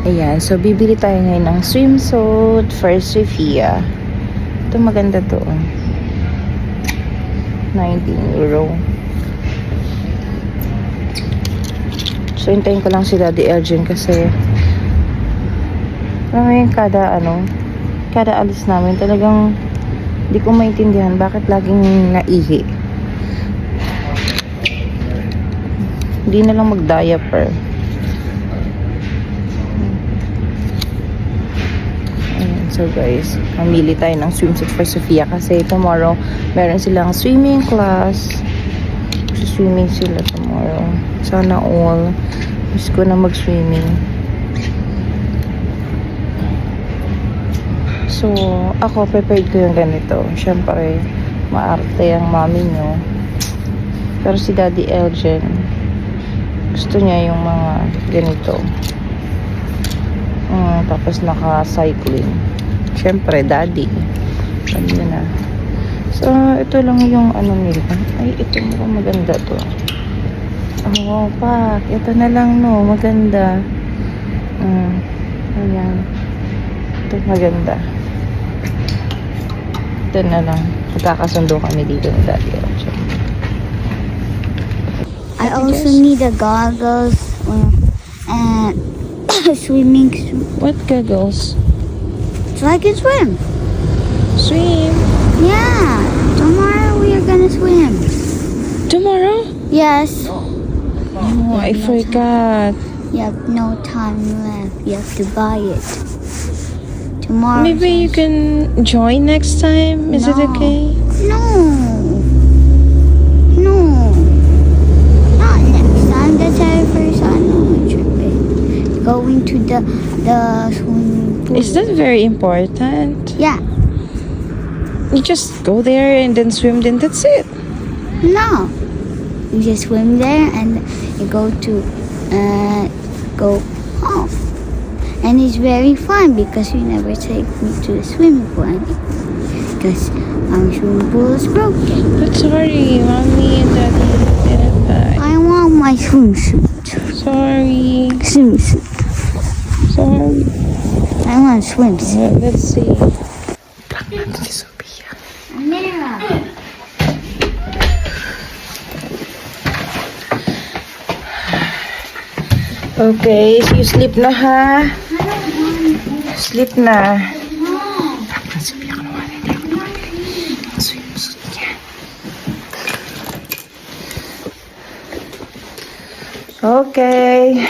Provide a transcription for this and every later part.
Ayan, so bibili tayo ngayon ng swimsuit for Sophia. Ito maganda to. 19 euro. So hintayin ko lang si Daddy Elgin kasi ngayon kada alis namin talagang hindi ko maintindihan bakit laging naihi. Hindi na lang mag-diaper. So guys, mamili tayo ng swimsuit for Sophia kasi tomorrow meron silang swimming class. Swimming sila tomorrow. Sana all. Gusto ko na mag-swimming. So, ako prepared ko yung ganito. Siyempre, maarte ang mami nyo. Pero si Daddy Elgin, gusto niya yung mga ganito. Tapos naka-cycling. Siyempre, daddy. Sabi niya na. So, ito lang yung nila. Ay, ito mukhang maganda to. Oh, pak. Ito na lang, no. Maganda. Ayan. Ito maganda. Ito na lang. Magkakasundo kami dito ng daddy. I also need a goggles and swimming suit. What goggles? So I can swim. Swim. Yeah. Tomorrow we are gonna swim. Tomorrow? Yes. Oh, I forgot. You have no time left. You have to buy it. Tomorrow. Maybe you can join next time. Is it No. okay? No. No. Not next time. That's our first trip. Going to the swimming pool. Is that very important? Yeah. You just go there and then swim, then that's it. No. You just swim there and you go home. And it's very fun because you never take me to the swimming pool because our swimming pool is broken. But sorry, mommy and daddy didn't buy. I want my swimsuit. Sorry. Swimsuit. Sorry. I want a swimsuit. Let's see. Si Sophia. Amira. Okay, so you sleep na ha? Sleep na. Sophia, ka naman. Hindi ako nakabili. Ang swimsuit niya. Okay.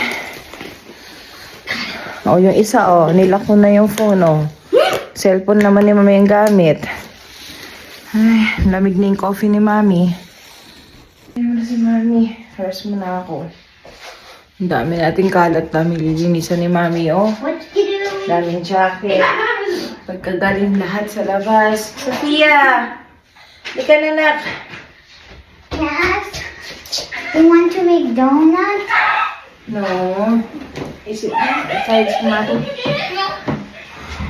Yung isa nilak ko na yung phone Cellphone naman ni mami yung gamit. Ay, lamig na yung coffee ni mami. Ayun na si mami. Rest muna ako. Ang dami nating kalat. Dami lilinisan ni mami, What you do? Daming jacket. Pagkagaling lahat sa labas. Sophia! Di ka na, nak. Yes. You want to make donuts? No. Is it besides mami?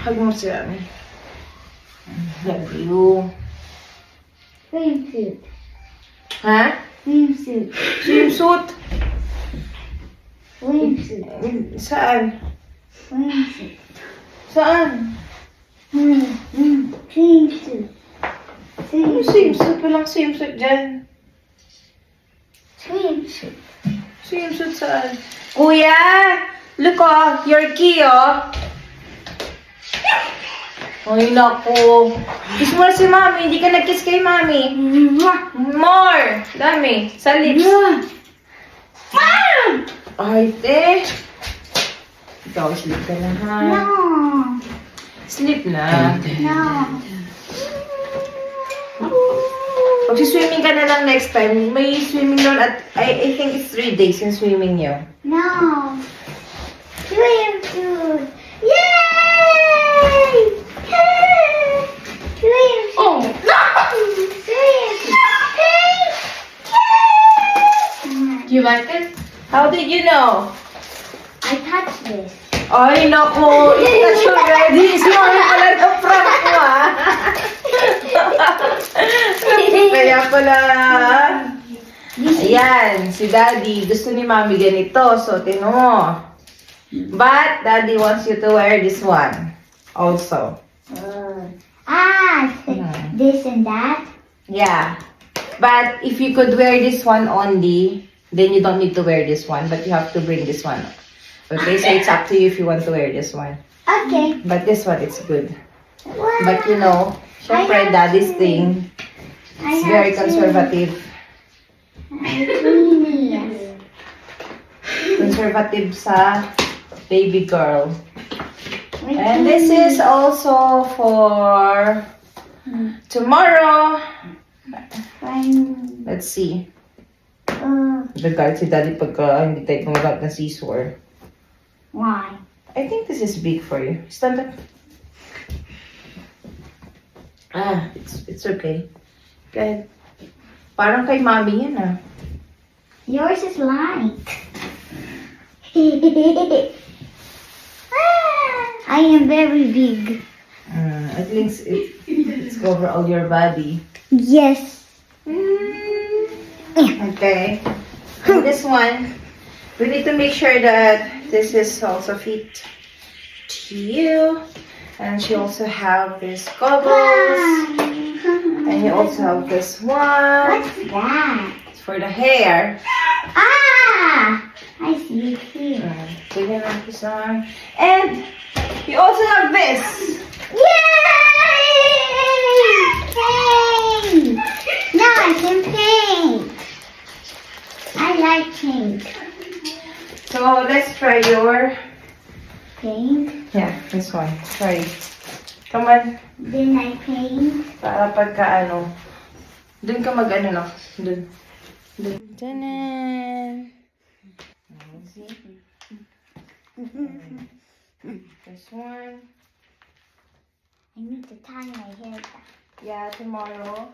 Hug mo si mami. Love you. Swimsuit. Ha? Swimsuit. Swimsuit? Swimsuit. Saan? Swimsuit. Saan? Swimsuit. Ano swimsuit? Walang swimsuit dyan. Swimsuit. Swimsuit saan? Kuya! Look your key Ay, naku. Kiss mo na si mami. Hindi ka nag-kiss kay mami. More! Dami. Sa lips. Ay, te. Ikaw, sleep ka na, ha? No. Sleep na. No. Mag-swimming ka na lang next time. May swimming doon at I think it's 3 days yung swimming niyo. No. Swimsuit. Yay! Swimsuit. Oh! Swimsuit. Do you like it? How did you know? I touched this. Ay, naku! It's already. Sorry pala ng prank mo, Kaya pala. Ayan, si Daddy. Gusto ni Mami ganito. So, tino mo. But Daddy wants you to wear this one also. This and that. Yeah. But if you could wear this one only, then you don't need to wear this one. But you have to bring this one. Okay, so it's up to you if you want to wear this one. Okay. But this one, it's good. Wow. But you know, syempre, Daddy's thing, it's very conservative. Conservative sa baby girl. And this is also for tomorrow. Let's see. Nagalit si Daddy pagka hindi tayo gumagamit ng scissor. Why? I think this is big for you. Stand up. It's okay. Good. Parang kay Mommy yan ah. Yours is light. I am very big. At least it's cover all your body. Yes. Okay. And this one, we need to make sure that this is also fit to you. And you also have this goggles. And you also have this one. What's that? It's for the hair. I see it here. Tignan lang this one. And you also have this. Yay! Paint! Now I can paint. I like paint. So let's try your, Paint. yeah, this one. Try. Come on. Then I paint. Para pagka ano. Dun ka mag ano no. Dun. Tanan. See? This one. I need to tie my hair back. Yeah, tomorrow.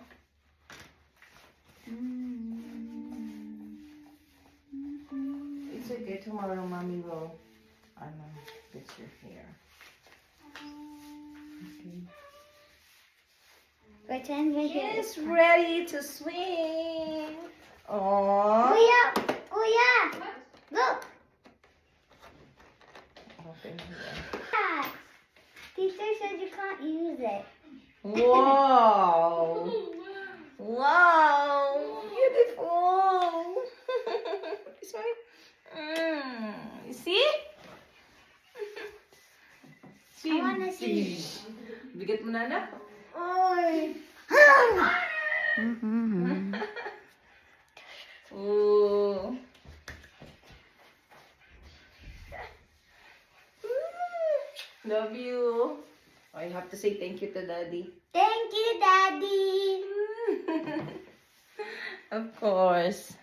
It's okay. Tomorrow, Mommy will fix your hair. Okay. Pretend my hair It's ready to swing. Oh. Kuya! Look! Open here. Teacher said you can't use it. Wow. Wow. Beautiful. This one. You see? I wanna see. Bigat mo na na? Oy! Ooh. Love you. I have to say thank you to Daddy. Thank you, Daddy. Of course.